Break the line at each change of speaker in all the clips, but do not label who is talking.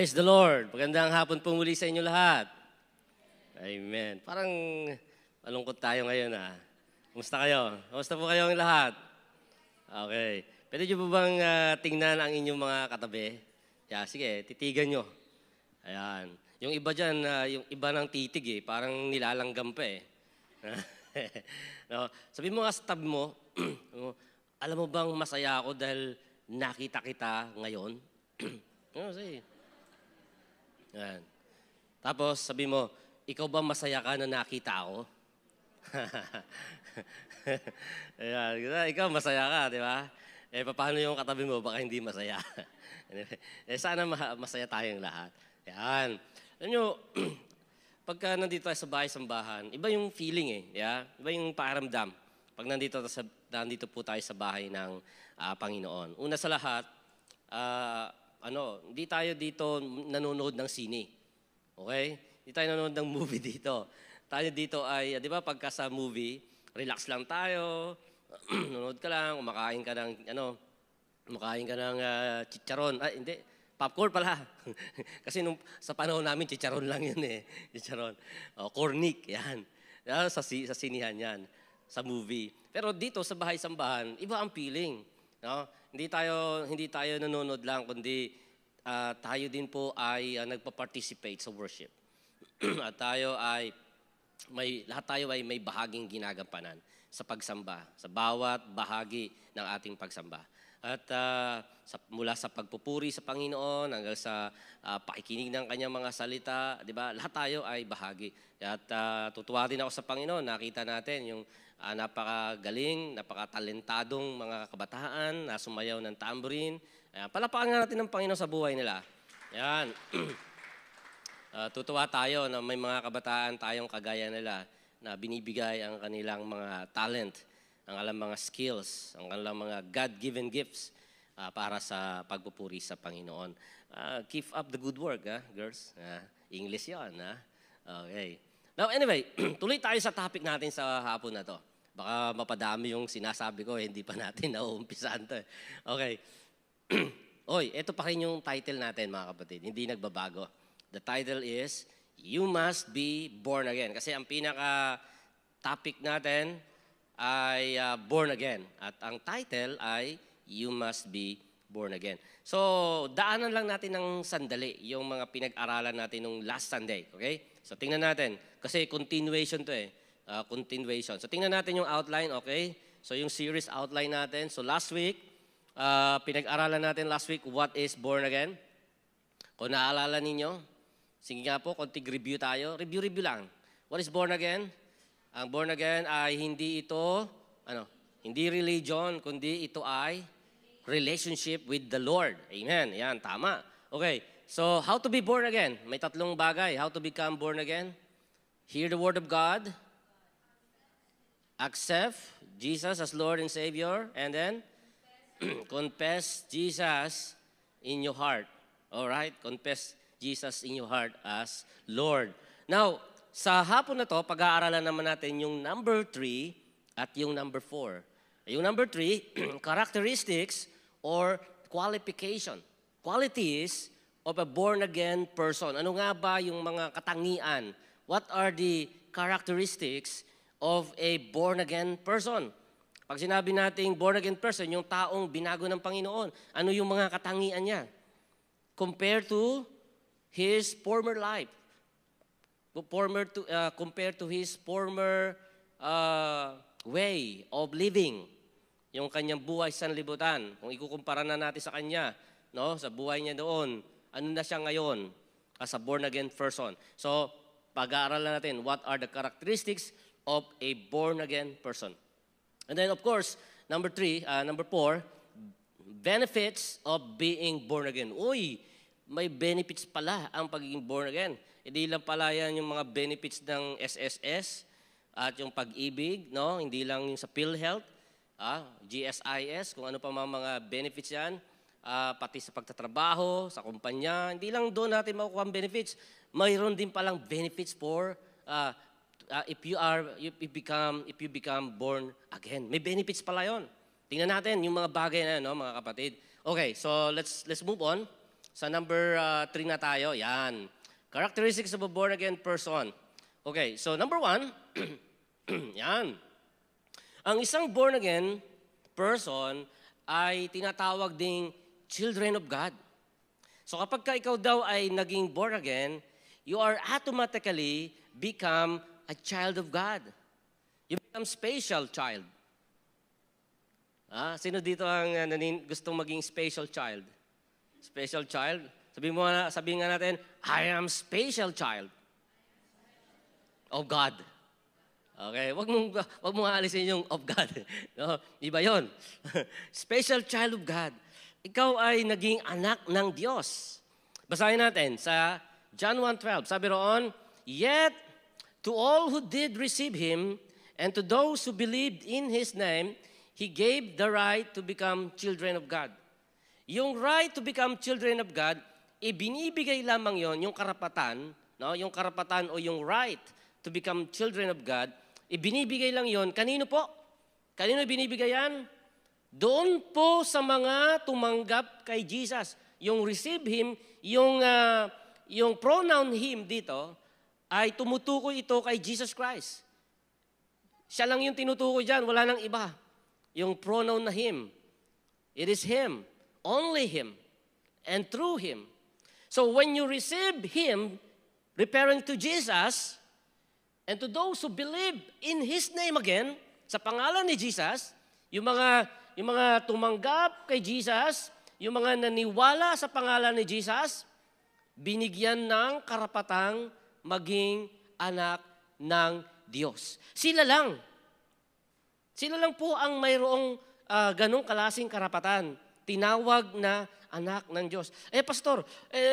Praise the Lord. Magandang hapon po muli sa inyo lahat. Amen. Parang malungkot tayo ngayon Kumusta kayo? Kumusta po kayong lahat? Okay. Pwede nyo po bang tingnan ang inyong mga katabi? Sige, titigan nyo. Ayan. Yung iba dyan, yung iba ng titig parang nilalanggam pa No? Sabi mo nga sa tabi mo, alam mo bang masaya ako dahil nakita kita ngayon? Say. Yan. Tapos sabi mo, ikaw ba masaya ka na nakita ako? Ayan. Ikaw masaya ka, di ba? Paano yung katabi mo? Baka hindi masaya. Sana masaya tayong lahat. Yan. Alam nyo, pagka nandito tayo sa bahay-sambahan, iba yung feeling Yeah? Iba yung pakiramdam. Pag nandito po tayo sa bahay ng Panginoon. Una sa lahat, hindi tayo dito nanonood ng sine. Okay? Hindi tayo nanonood ng movie dito. Tayo dito ay, di ba, pagka sa movie, relax lang tayo, nanonood ka lang, kumakain ka ng chicharon. Hindi, popcorn pala. Kasi sa panahon namin, chicharon lang yun Chicharon. Cornic, yan. Sa sinihan yan, sa movie. Pero dito, sa bahay-sambahan, iba ang feeling. No? Hindi tayo nanonood lang, kundi tayo din po ay nagpa-participate sa worship. At lahat tayo ay may bahaging ginagampanan sa pagsamba, sa bawat bahagi ng ating pagsamba. At mula sa pagpupuri sa Panginoon hanggang sa pakikinig ng kanyang mga salita, di ba? Lahat tayo ay bahagi. At tutuwa din ako sa Panginoon, nakita natin yung napakagaling, napakatalentadong mga kabataan na sumayaw ng tambourine. Palapakan nga natin ng Panginoon sa buhay nila. Yan. Tutuwa tayo na may mga kabataan tayong kagaya nila na binibigay ang kanilang mga talent, ang kanilang mga skills, ang kanilang mga God-given gifts para sa pagpupuri sa Panginoon. Keep up the good work, girls. English yan, Okay. Now, anyway, tuloy tayo sa topic natin sa hapon na to. Baka mapadami yung sinasabi ko, hindi pa natin nauumpisan to. Okay. Ito pa rin yung title natin, mga kapatid. Hindi nagbabago. The title is, You Must Be Born Again. Kasi ang pinaka-topic natin ay Born Again. At ang title ay, You Must Be Born Again. So, daanan lang natin ng sandali yung mga pinag-aralan natin nung last Sunday. Okay? So, tingnan natin. Kasi continuation to continuation. So, tingnan natin yung outline, okay? So, yung series outline natin. So, last week, pinag-aralan natin last week, what is born again? Kung naaalala ninyo, sige nga po, konting review tayo. Review lang. What is born again? Ang born again ay hindi ito, hindi religion, kundi ito ay relationship with the Lord. Amen. Yan, tama. Okay. So, how to be born again? May tatlong bagay. How to become born again? Hear the word of God. Accept Jesus as Lord and Savior. And then, confess Jesus in your heart. Alright? Confess Jesus in your heart as Lord. Now, sa hapon na to, pag-aaralan naman natin yung number 3 at yung number 4. Yung number 3, characteristics or qualification. Qualities of a born-again person. Ano nga ba yung mga katangian? What are the characteristics of a born-again person? Pag sinabi nating born-again person, yung taong binago ng Panginoon, ano yung mga katangian niya? Compared to his former life. Compared to his former way of living. Yung kanyang buhay sa sanlibutan. Kung ikukumpara na natin sa kanya, sa buhay niya doon, ano na siya ngayon as a born-again person. So, pag-aaralan natin, what are the characteristics of a born-again person? And then, of course, number 4, benefits of being born again. May benefits pala ang pagiging born again. Hindi lang pala yan yung mga benefits ng SSS at yung pag-ibig, Hindi lang yung sa PhilHealth, GSIS, kung ano pa mga benefits yan. Pati sa pagtatrabaho, sa kumpanya. Hindi lang doon natin makukuha ang benefits. Mayroon din palang benefits for if you become born again. May benefits pala yon. Tingnan natin yung mga bagay na mga kapatid. Okay, so let's move on. Sa number 3 na tayo. Yan. Characteristics of a born-again person. Okay, so number 1, yan. Ang isang born-again person ay tinatawag ding children of God. So kapag ka ikaw daw ay naging born again, you are automatically become a child of God. You become special child. Sino dito ang gustong maging special child? Special child? Sabihin nga natin, I am special child of God. Okay, wag mong aalisin yung of God. No, iba 'yon. Special child of God. Ikaw ay naging anak ng Diyos. Basahin natin sa John 1:12. Sabi roon, "Yet to all who did receive him and to those who believed in his name, he gave the right to become children of God." Yung right to become children of God, ibinibigay lamang 'yon, yung karapatan, no? Yung karapatan o yung right to become children of God, ibinibigay lang 'yon. Kanino po? Kanino ibinibigay yan? Doon po sa mga tumanggap kay Jesus. Yung receive him, yung pronoun him dito, ay tumutukoy ito kay Jesus Christ. Siya lang yung tinutukoy dyan, wala nang iba. Yung pronoun na him. It is him, only him, and through him. So when you receive him, referring to Jesus, and to those who believe in his name again, sa pangalan ni Jesus, yung mga tumanggap kay Jesus, yung mga naniwala sa pangalan ni Jesus, binigyan ng karapatang maging anak ng Diyos. Sila lang po ang mayroong ganong klaseng karapatan. Tinawag na anak ng Diyos. Pastor,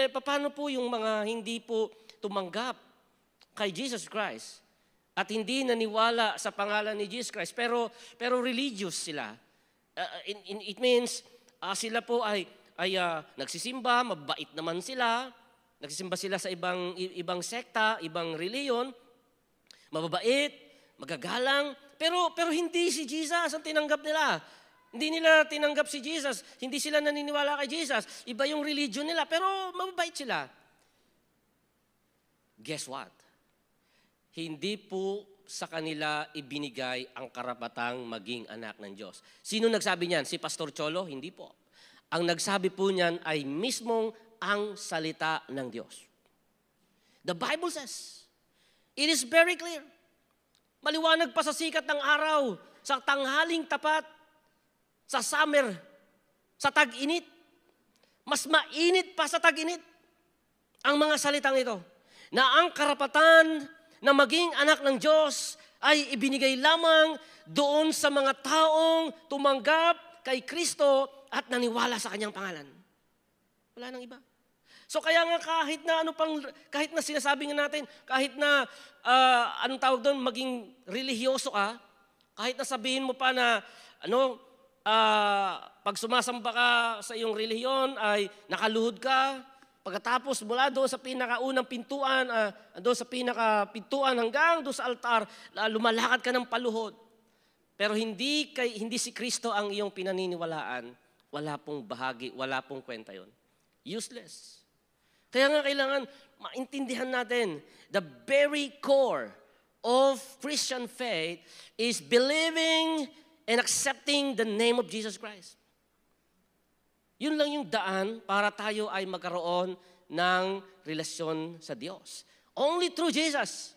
paano po yung mga hindi po tumanggap kay Jesus Christ at hindi naniwala sa pangalan ni Jesus Christ, pero religious sila? It means sila po ay nagsisimba, mabait naman sila, nagsisimba sila sa ibang sekta, ibang reliyon, mababait, magagalang, pero hindi si Jesus ang tinanggap nila. Hindi nila tinanggap si Jesus, hindi sila naniniwala kay Jesus. Iba yung religion nila, pero mababait sila. Guess what? Hindi po sa kanila ibinigay ang karapatang maging anak ng Diyos. Sino nagsabi niyan? Si Pastor Cholo? Hindi po. Ang nagsabi po niyan ay mismong ang salita ng Diyos. The Bible says, it is very clear. Maliwanag pa sa sikat ng araw, sa tanghaling tapat, sa summer, sa tag-init. Mas mainit pa sa tag-init ang mga salitang ito, na ang karapatan na maging anak ng Diyos ay ibinigay lamang doon sa mga taong tumanggap kay Kristo at naniwala sa kanyang pangalan. Wala nang iba. So kaya nga kahit na sinasabi nga natin, kahit na anong tawag doon, maging religyoso ka, kahit na sabihin mo pa na pag sumasamba ka sa iyong relihiyon ay nakaluhod ka, pagkatapos mula doon sa pinakaunang pintuan, doon sa pinakapintuan hanggang doon sa altar, lumalakad ka ng paluhod. Pero hindi si Kristo ang iyong pinaniniwalaan, wala pong bahagi, wala pong kwenta yon. Useless. Kaya nga kailangan maintindihan natin, the very core of Christian faith is believing and accepting the name of Jesus Christ. Yun lang yung daan para tayo ay magkaroon ng relasyon sa Diyos. Only through Jesus.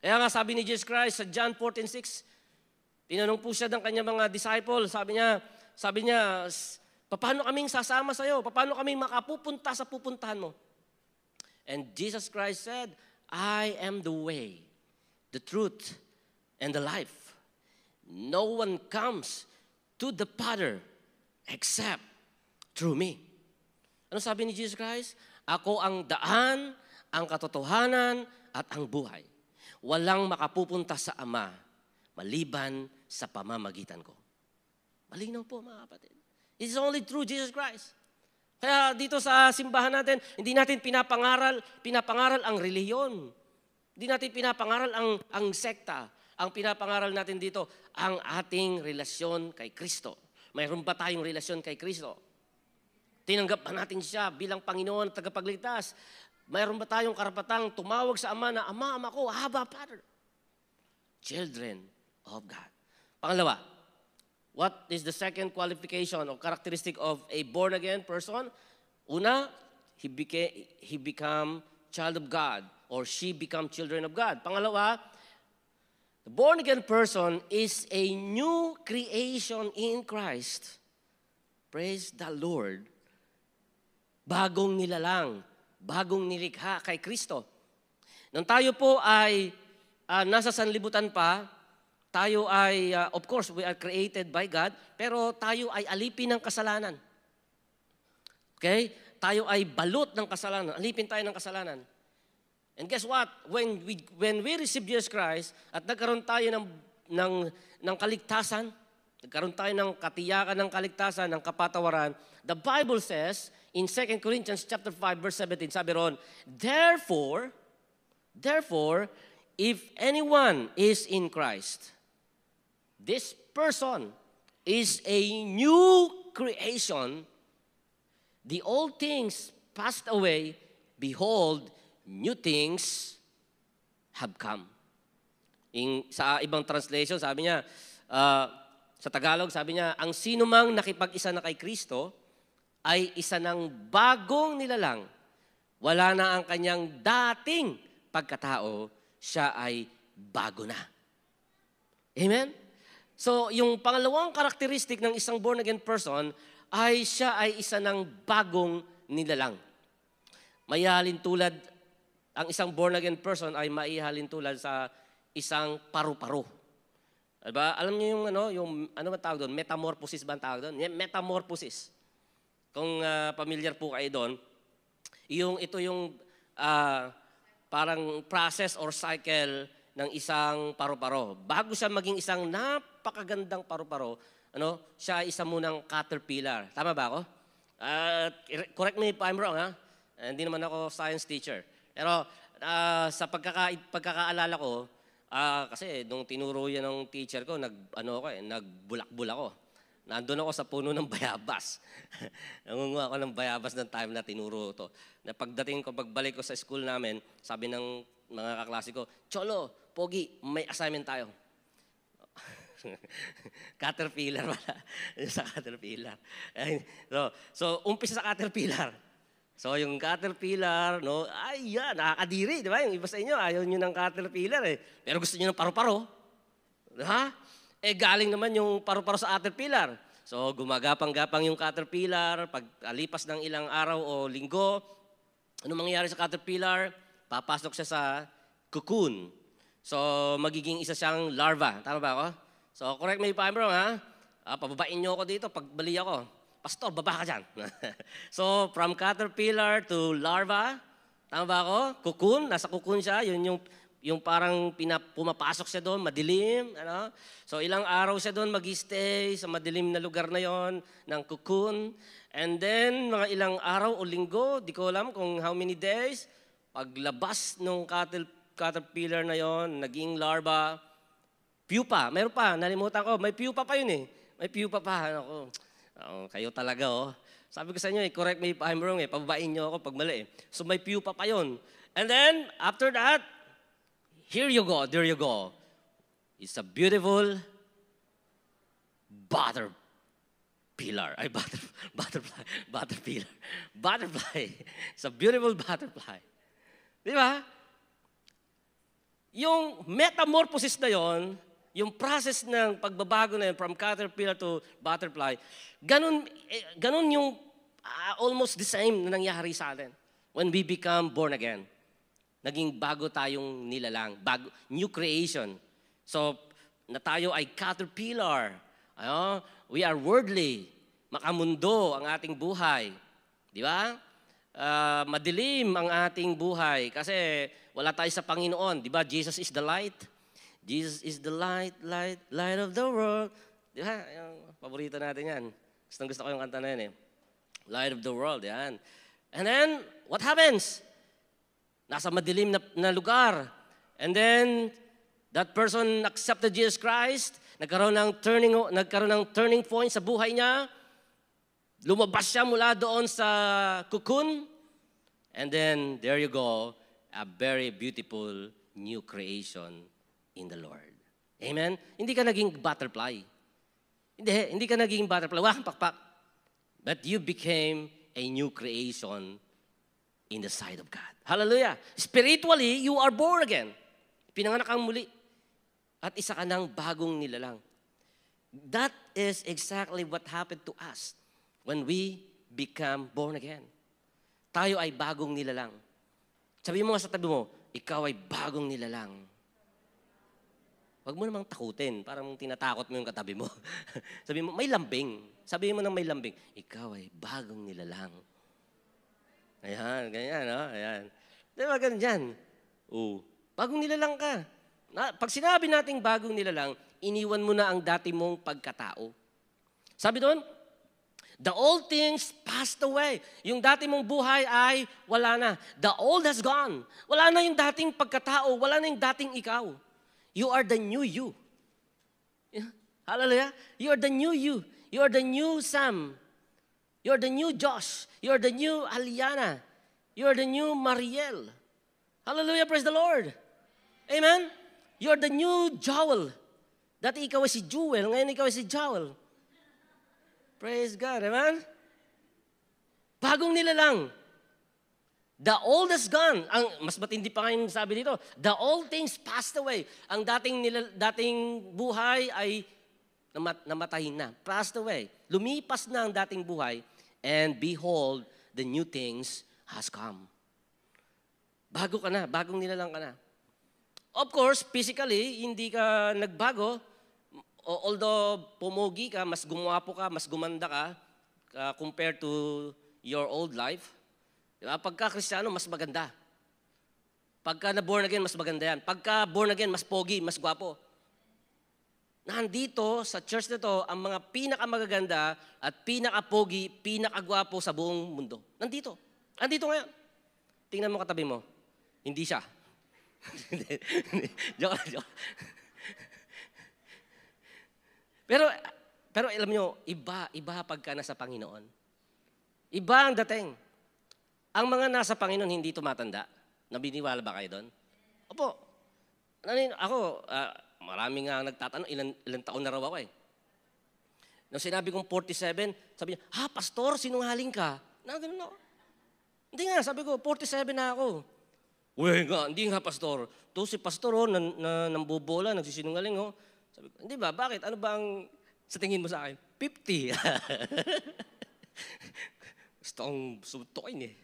Kaya nga sabi ni Jesus Christ sa John 14:6, tinanong po siya ng kanyang mga disciples, sabi niya, paano kaming sasama sa iyo? Paano kaming makapupunta sa pupuntahan mo? And Jesus Christ said, I am the way, the truth, and the life. No one comes to the Father except through me. Ano sabi ni Jesus Christ? Ako ang daan, ang katotohanan, at ang buhay. Walang makapupunta sa Ama maliban sa pamamagitan ko. Malinaw po mga kapatid. It is only through Jesus Christ. Kaya dito sa simbahan natin, hindi natin pinapangaral ang relihiyon. Hindi natin pinapangaral ang sekta. Ang pinapangaral natin dito, ang ating relasyon kay Kristo. Mayroon ba tayong relasyon kay Kristo? Tinanggap ba natin siya bilang Panginoon at tagapagligtas? Mayroon ba tayong karapatang tumawag sa Ama na, Ama ko, Abba, Father? Children of God. Pangalawa, what is the second qualification or characteristic of a born-again person? Una, he become child of God or she become children of God. Pangalawa, the born-again person is a new creation in Christ. Praise the Lord. Bagong nilalang, bagong nilikha kay Kristo. Nung tayo po ay nasa sanlibutan pa, tayo ay, of course, we are created by God, pero tayo ay alipin ng kasalanan. Okay? Tayo ay balot ng kasalanan. Alipin tayo ng kasalanan. And guess what? When we receive Jesus Christ at nagkaroon tayo ng kaligtasan, nagkaroon tayo ng katiyakan ng kaligtasan, ng kapatawaran, the Bible says, in 2 Corinthians chapter 5 verse 17, sabi ron, Therefore, if anyone is in Christ, this person is a new creation. The old things passed away. Behold, new things have come. Sa ibang translation, sabi niya, sa Tagalog, sabi niya, ang sino mang nakipag-isa na kay Kristo ay isa ng bagong nilalang. Wala na ang kanyang dating pagkatao, siya ay bago na. Amen? So, yung pangalawang karakteristik ng isang born-again person ay siya ay isa ng bagong nilalang. Maihalin tulad, ang isang born-again person ay maihalin tulad sa isang paru-paro. Diba? Alam niyo yung ano ba tawag doon? Metamorphosis ba ang tawag doon? Metamorphosis. Kung familiar po kayo doon, ito yung parang process or cycle ng isang paru-paro. Bago siya maging isang napakagandang paru-paro, siya isa munang caterpillar. Tama ba ako? Correct me if I'm wrong, ha? Hindi naman ako science teacher. Pero sa pagkakaalala ko, kasi nung tinuro yan ng teacher ko, nagbulakbul ako. Nandun ako sa puno ng bayabas. Nangunguha ako ng bayabas ng time na tinuro to. Na pagdating ko, pagbalik ko sa school namin, sabi ng mga kaklase ko, Cholo, Pogi, may assignment tayo. Caterpillar wala. Sa caterpillar. So, umpisa sa caterpillar. So, yung caterpillar, nakakadiri, di ba? Yung iba sa inyo, ayaw nyo ng caterpillar eh. Pero gusto nyo ng paru-paro. Ha? Galing naman yung paru-paro sa caterpillar. So, gumagapang-gapang yung caterpillar. Pag-alipas ng ilang araw o linggo, ano mangyayari sa caterpillar? Papasok siya sa cocoon. So, magiging isa siyang larva. Tama ba ako? So, correct me if I'm wrong, ha? Pababain nyo ako dito pag bali ako. Pastor, baba ka dyan. So, from caterpillar to larva, tama ba ako? Cocoon, nasa cocoon siya. Yun yung parang pumapasok siya doon, madilim. So, ilang araw siya doon mag-stay sa madilim na lugar na yon ng cocoon. And then, mga ilang araw o linggo, di ko alam kung how many days, paglabas ng caterpillar na yon, naging larva, pupa. Meron pa, nalimutan ko, may pupa pa yun eh. May pupa pa. Kayo talaga Sabi ko sa inyo, correct me if I'm wrong pababain nyo ako pag mali So may pupa pa yun. And then, after that, here you go, there you go. It's a beautiful butterfly. It's a beautiful butterfly. Di ba? Yung metamorphosis na yon, yung process ng pagbabago na yun from caterpillar to butterfly, ganun yung almost the same na nangyari sa atin when we become born again. Naging bago tayong nilalang, new creation. So, na tayo ay caterpillar. We are worldly. Makamundo ang ating buhay. Di ba? Madilim ang ating buhay kasi wala tayo sa Panginoon. Di ba? Jesus is the light. Jesus is the light of the world. Di ba? Yung paborito natin yan. Gusto ko yung kanta na yan eh. Light of the world, yan. And then, what happens? Nasa madilim na lugar. And then, that person accepted Jesus Christ. Nagkaroon ng turning point sa buhay niya. Lumabas siya mula doon sa cocoon. And then, there you go, a very beautiful new creation in the Lord. Amen? Hindi ka naging butterfly. Hindi ka naging butterfly. Wah, pakpak. But you became a new creation in the sight of God. Hallelujah. Spiritually, you are born again. Pinanganak kang muli. At isa ka ng bagong nilalang. That is exactly what happened to us when we become born again. Tayo ay bagong nilalang. Sabi mo nga sa tabi mo, ikaw ay bagong nilalang. Huwag mo namang takutin. Parang tinatakot mo yung katabi mo. Sabi mo, may lambing. Sabi mo nang may lambing, ikaw ay bagong nilalang. Ayan, ganyan, no? Ayan. Diba ganyan? Oo. Bagong nilalang ka. Pag sinabi nating bagong nilalang, iniwan mo na ang dati mong pagkatao. Sabi doon, the old things passed away. Yung dati mong buhay ay wala na. The old has gone. Wala na yung dating pagkatao. Wala na yung dating ikaw. You are the new you. Hallelujah. You are the new you. You are the new Sam. You are the new Josh. You are the new Aliana. You are the new Mariel. Hallelujah. Praise the Lord. Amen. You are the new Joel. Dati ikaw ay si Jewel. Ngayon ikaw ay si Joel. Praise God. Amen. Bagong nilalang. The old is gone. Mas matindi pa ngayon sabi dito. The old things passed away. Ang dating buhay ay namatay na. Passed away. Lumipas na ang dating buhay. And behold, the new things has come. Bago ka na. Bagong nilalang ka na. Of course, physically, hindi ka nagbago. Although pumogi ka, mas gumwapo ka, mas gumanda ka compared to your old life. Diba? Pagka Kristiyano, mas maganda. Pagka na-born again, mas maganda yan. Pagka born again, mas pogi, mas gwapo. Nandito, sa church na to, ang mga pinakamagaganda at pinaka-pogi, pinaka-gwapo sa buong mundo. Nandito. Nandito ngayon. Tingnan mo katabi mo. Hindi siya. Joke. Pero alam nyo, iba pagka nasa Panginoon. Iba ang dating. Ang mga nasa Panginoon hindi tumatanda. Nabiniwala ba kayo doon? Opo. Ako, marami nga nagtatanong, ilang taon na raw ako eh. Nung sinabi kong 47, sabi niya, pastor, sinungaling ka? Ganun ako. Hindi nga, sabi ko, 47 na ako. Uy nga, hindi nga pastor. To si pastor, nambobola, nagsisinungaling. Sabi ko, hindi ba, bakit? Ano ba ang sa tingin mo sa akin? 50. Gusto kong suntukin eh.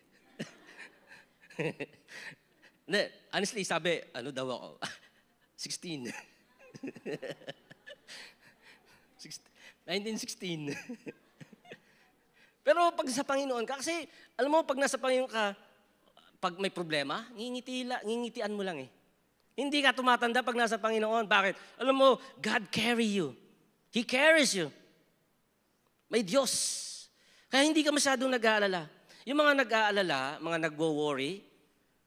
Honestly, sabi, ano daw ako? 16. 1916. Pero pag sa Panginoon ka, kasi alam mo, pag nasa Panginoon ka, pag may problema, ngingitian mo lang eh. Hindi ka tumatanda pag nasa Panginoon. Bakit? Alam mo, God carry you. He carries you. May Diyos. Kaya hindi ka masyadong nag-aalala. Yung mga nag-aalala, mga nagwo-worry,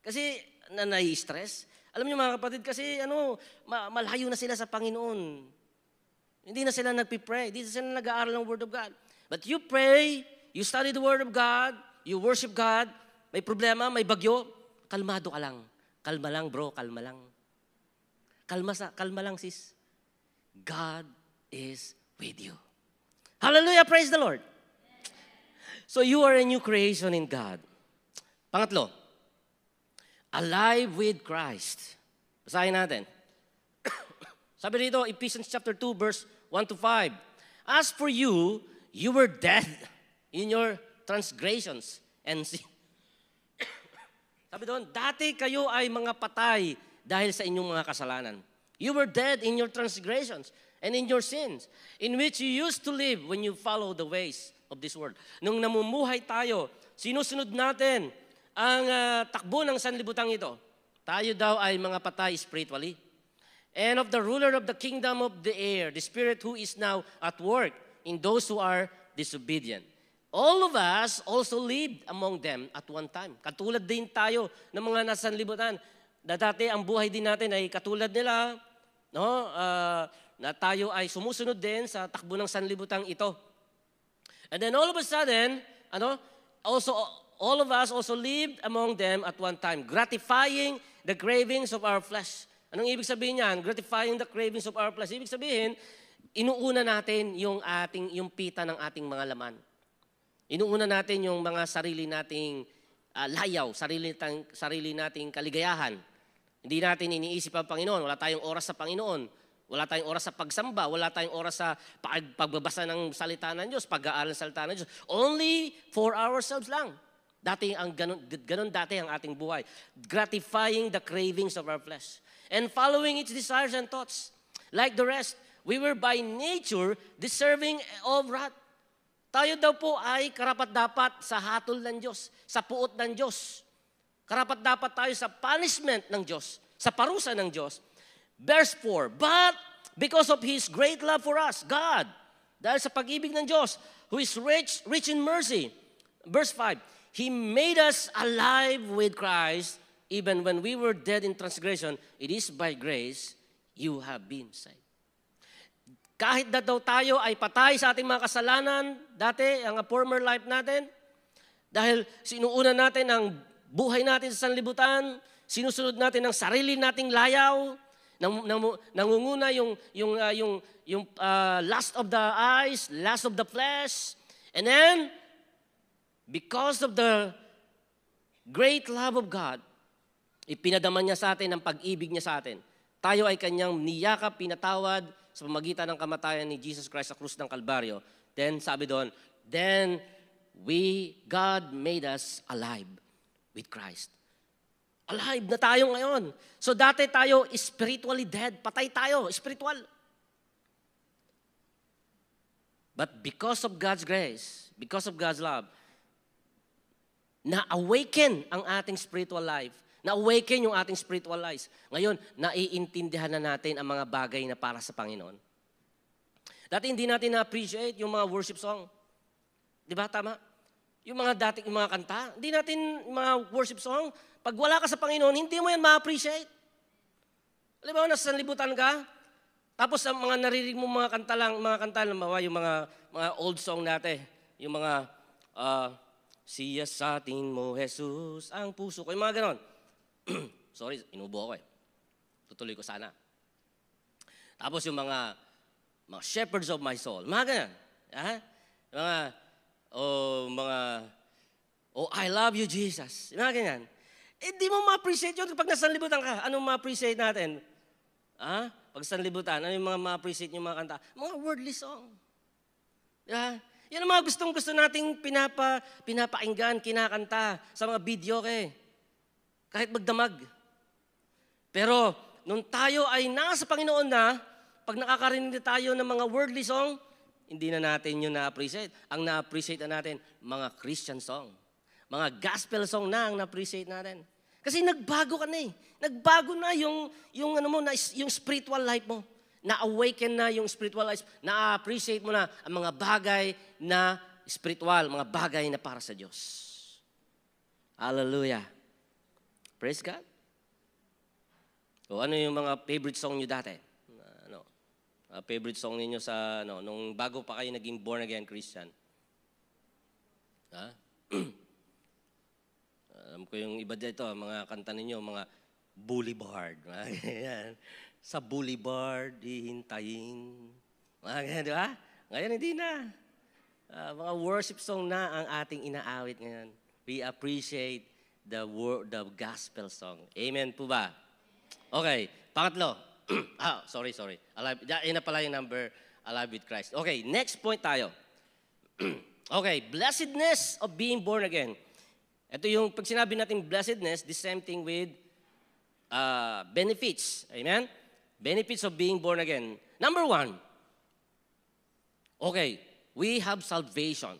kasi nai-stress. Alam niyo mga kapatid, kasi malayo na sila sa Panginoon. Hindi na sila nagpipray. Hindi na sila nag-aaral ng Word of God. But you pray, you study the Word of God, you worship God, may problema, may bagyo, kalmado ka lang. Kalma lang bro, kalma lang. Kalma lang sis. God is with you. Hallelujah, praise the Lord. So you are a new creation in God. Pangatlo, alive with Christ. Basahin natin. Sabi dito, Ephesians chapter 2, verse 1 to 5. As for you, you were dead in your transgressions and sin. Sabi doon, dati kayo ay mga patay dahil sa inyong mga kasalanan. You were dead in your transgressions and in your sins, in which you used to live when you follow the ways of this world. Nung namumuhay tayo, sinusunod natin ang takbo ng sanlibutan ito. Tayo daw ay mga patay spiritually. And of the ruler of the kingdom of the air, the spirit who is now at work in those who are disobedient. All of us also lived among them at one time. Katulad din tayo ng mga nasa sanlibutan. Dati ang buhay din natin ay katulad nila, no? Na tayo ay sumusunod din sa takbo ng sanlibutan ito. And then all of a sudden, also all of us also lived among them at one time, gratifying the cravings of our flesh. Anong ibig sabihin niyan? Gratifying the cravings of our flesh. Ibig sabihin, inuuna natin yung pita ng ating mga laman. Inuuna natin yung mga sarili nating layaw, sarili nating kaligayahan. Hindi natin iniisip ang Panginoon. Wala tayong oras sa Panginoon. Wala tayong oras sa pagsamba. Wala tayong oras sa pagbabasa ng salita ng Diyos, pag-aaral ng salita ng Diyos. Only for ourselves lang. Ganun dati ang ating buhay. Gratifying the cravings of our flesh. And following its desires and thoughts. Like the rest, we were by nature deserving of wrath. Tayo daw po ay karapat-dapat sa hatol ng Diyos, sa puot ng Diyos. Karapat-dapat tayo sa punishment ng Diyos, sa parusa ng Diyos. Verse 4, but because of His great love for us, God, dahil sa pag-ibig ng Diyos, who is rich in mercy. Verse 5, He made us alive with Christ, even when we were dead in transgression. It is by grace you have been saved. Kahit na daw tayo ay patay sa ating mga kasalanan, dati, ang former life natin, dahil sinuuna natin ang buhay natin sa sanlibutan, sinusunod natin ang sarili nating layaw, nangunguna yung lust of the eyes, lust of the flesh, and then, because of the great love of God, ipinadama niya sa atin ang pag-ibig niya sa atin. Tayo ay kanyang niyakap, pinatawad, sa pamagitan ng kamatayan ni Jesus Christ sa krus ng Kalbaryo. Then, sabi doon, then God made us alive with Christ. Alive na tayo ngayon. So dati tayo spiritually dead. Patay tayo, spiritual. But because of God's grace, because of God's love, na-awaken ang ating spiritual life. Na-awaken yung ating spiritual lives. Ngayon, naiintindihan na natin ang mga bagay na para sa Panginoon. Dati hindi natin na-appreciate yung mga worship song. Di ba? Tama? Yung mga mga kanta. Hindi natin mga worship song. Pag wala ka sa Panginoon, hindi mo yan ma-appreciate. Alam mo, nasa sanlibutan ka, tapos ang mga naririnig mo mga kanta lang, yung mga old song natin. Yung mga, siya sa atin mo, Jesus, ang puso ko. Yung mga ganon. Sorry, inubo ako eh. Tutuloy ko sana. Tapos yung mga shepherds of my soul. Mga ganyan. I love you, Jesus. Mga ganyan. Eh, di mo ma-appreciate yun pag nasanlibutan ka. Anong ma-appreciate natin? Pag sanlibutan, ano yung mga ma-appreciate yung mga kanta? Mga wordly song. Yan ang mga gustong-gusto nating pinapakinggan, kinakanta sa mga video kahit magdamag. Pero, nung tayo ay nasa Panginoon na, pag nakakarinig tayo ng mga worldly song, hindi na natin yun na-appreciate. Ang na-appreciate na natin, mga Christian song. Mga gospel song na ang na-appreciate natin. Kasi nagbago ka na eh. Nagbago na yung spiritual life mo. Na-awaken na yung spiritual life. Na-appreciate mo na ang mga bagay na spiritual, mga bagay na para sa Diyos. Hallelujah. Praise God. O ano yung mga favorite song nyo dati? Favorite song ninyo sa, nung bago pa kayo naging born again Christian? Alam ko yung iba dito, mga kanta ninyo, mga boulevard. Sa boulevard, hihintayin. Mga ganyan, di ba? Ngayon, hindi na. Mga worship song na ang ating inaawit ngayon. We appreciate the gospel song. Amen po ba? Okay, pangatlo. Sorry. Alive, yun na pala yung number, alive with Christ. Okay, next point tayo. Okay, blessedness of being born again. Ito yung, pag sinabi natin blessedness, the same thing with benefits. Amen? Benefits of being born again. Number 1. Okay, we have salvation.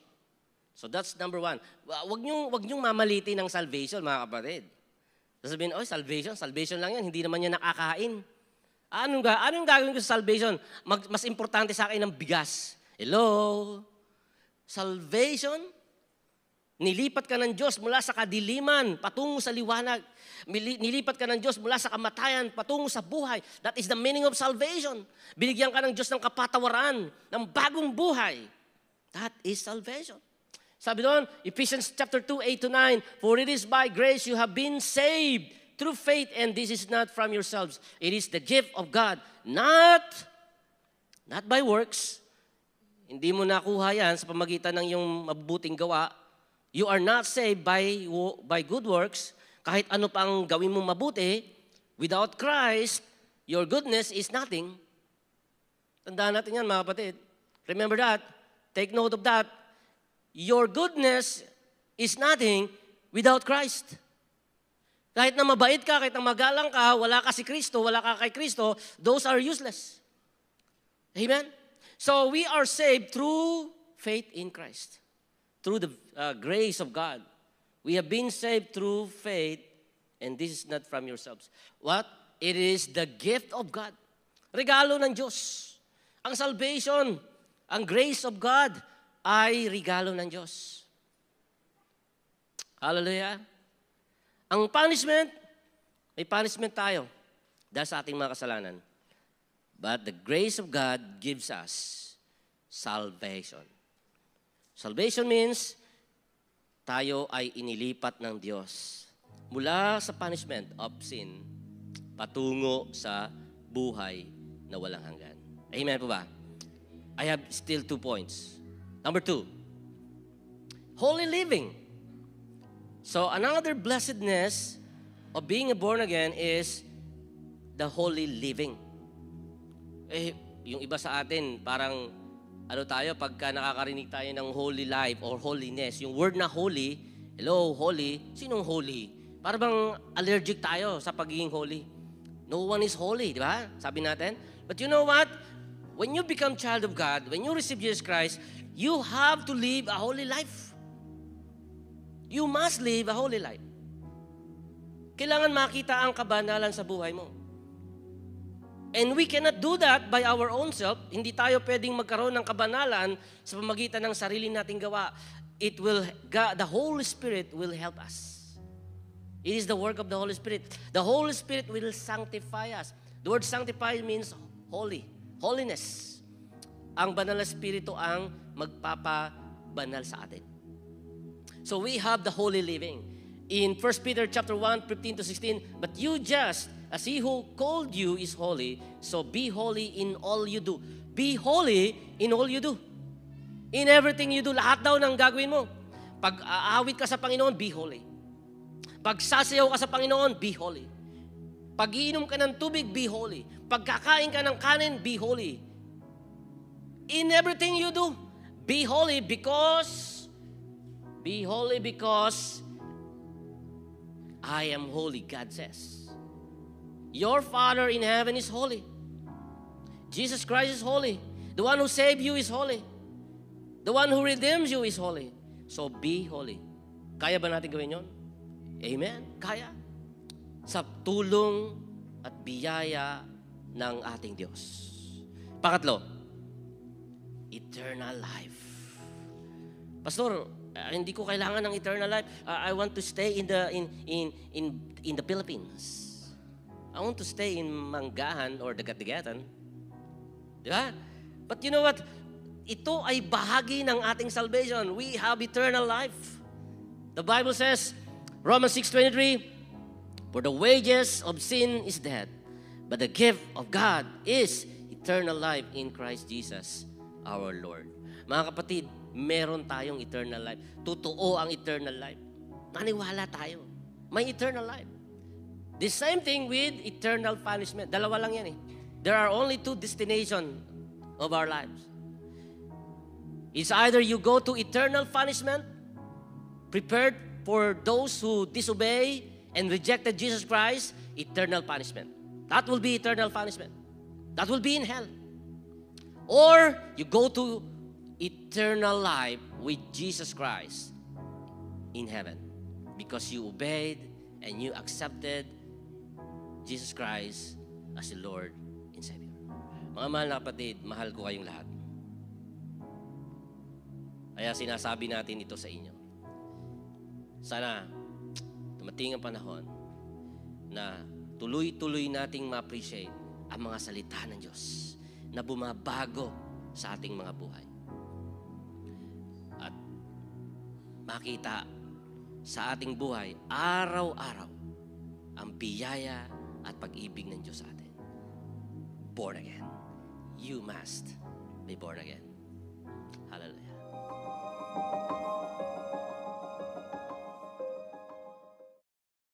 So that's number 1. Wag niyong mamalitin ng salvation, mga kapatid. Sasabihin, salvation lang yan, hindi naman yan nakakain. Anong gagawin ko sa salvation? Mas importante sa akin ang bigas. Hello? Salvation? Nilipat ka ng Diyos mula sa kadiliman, patungo sa liwanag. Nilipat ka ng Diyos mula sa kamatayan, patungo sa buhay. That is the meaning of salvation. Binigyan ka ng Diyos ng kapatawaran, ng bagong buhay. That is salvation. Sabi doon, Ephesians chapter 2, 8-9, "For it is by grace you have been saved through faith, and this is not from yourselves. It is the gift of God, not by works." Hindi mo nakuha yan sa pamagitan ng iyong mabubuting gawa. You are not saved by good works. Kahit ano pang gawin mong mabuti, without Christ, your goodness is nothing. Tandaan natin yan, mga kapatid. Remember that. Take note of that. Your goodness is nothing without Christ. Kahit na mabait ka, kahit na magalang ka, wala ka si Kristo, wala ka kay Kristo, those are useless. Amen? So we are saved through faith in Christ. Through the grace of God. We have been saved through faith, and this is not from yourselves. What? It is the gift of God. Regalo ng Diyos. Ang salvation, ang grace of God, ay regalo ng Diyos. Hallelujah. Ang punishment, may punishment tayo dahil sa ating mga kasalanan. But the grace of God gives us salvation. Salvation means tayo ay inilipat ng Diyos mula sa punishment of sin patungo sa buhay na walang hanggan. Amen po ba? I have still 2 points. Number 2, holy living. So another blessedness of being born again is the holy living. Yung iba sa atin, parang tayo, pagka nakakarinig tayo ng holy life or holiness, yung word na holy, hello, holy, sinong holy? Para bang allergic tayo sa pagiging holy. No one is holy, di ba? Sabi natin. But you know what? When you become child of God, when you receive Jesus Christ, you have to live a holy life. You must live a holy life. Kailangan makita ang kabanalan sa buhay mo. And we cannot do that by our own self. Hindi tayo pwedeng magkaroon ng kabanalan sa pamagitan ng sarili nating gawa. The Holy Spirit will help us. It is the work of the Holy Spirit. The Holy Spirit will sanctify us. The word sanctify means holy. Holiness. Ang banal na Espiritu ang magpapabanal sa atin. So we have the holy living. In 1 Peter chapter 1, 15-16, "But you just, as He who called you is holy, so be holy in all you do." Be holy in all you do. In everything you do, lahat daw ng gagawin mo. Pag aawit ka sa Panginoon, be holy. Pag sasayaw ka sa Panginoon, be holy. Pag iinom ka ng tubig, be holy. Pag kakain ka ng kanin, be holy. In everything you do, be holy because I am holy, God says. Your Father in heaven is holy. Jesus Christ is holy. The one who saved you is holy. The one who redeems you is holy. So be holy. Kaya ba natin gawin yun? Amen? Kaya. Sa tulong at biyaya ng ating Diyos. Pangatlo, eternal life. Pastor, hindi ko kailangan ng eternal life. I want to stay in the Philippines. I want to stay in Manggahan or Dagat-Dagatan. Di ba? But you know what? Ito ay bahagi ng ating salvation. We have eternal life. The Bible says, Romans 6:23, "For the wages of sin is death, but the gift of God is eternal life in Christ Jesus our Lord." Mga kapatid, meron tayong eternal life. Totoo ang eternal life. Maniwala tayo. May eternal life. The same thing with eternal punishment. Dalawa lang yan eh. There are only 2 destinations of our lives. It's either you go to eternal punishment, prepared for those who disobey and rejected Jesus Christ, eternal punishment. That will be eternal punishment. That will be in hell. Or you go to eternal life with Jesus Christ in heaven because you obeyed and you accepted Jesus Christ as the Lord and Savior. Mga mahal na kapatid, mahal ko kayong lahat. Kaya sinasabi natin ito sa inyo. Sana dumating ang panahon na tuloy-tuloy nating ma-appreciate ang mga salita ng Diyos na bumabago sa ating mga buhay. makita sa ating buhay araw-araw ang biyaya at pag-ibig ng Diyos sa atin. Born again. You must be born again.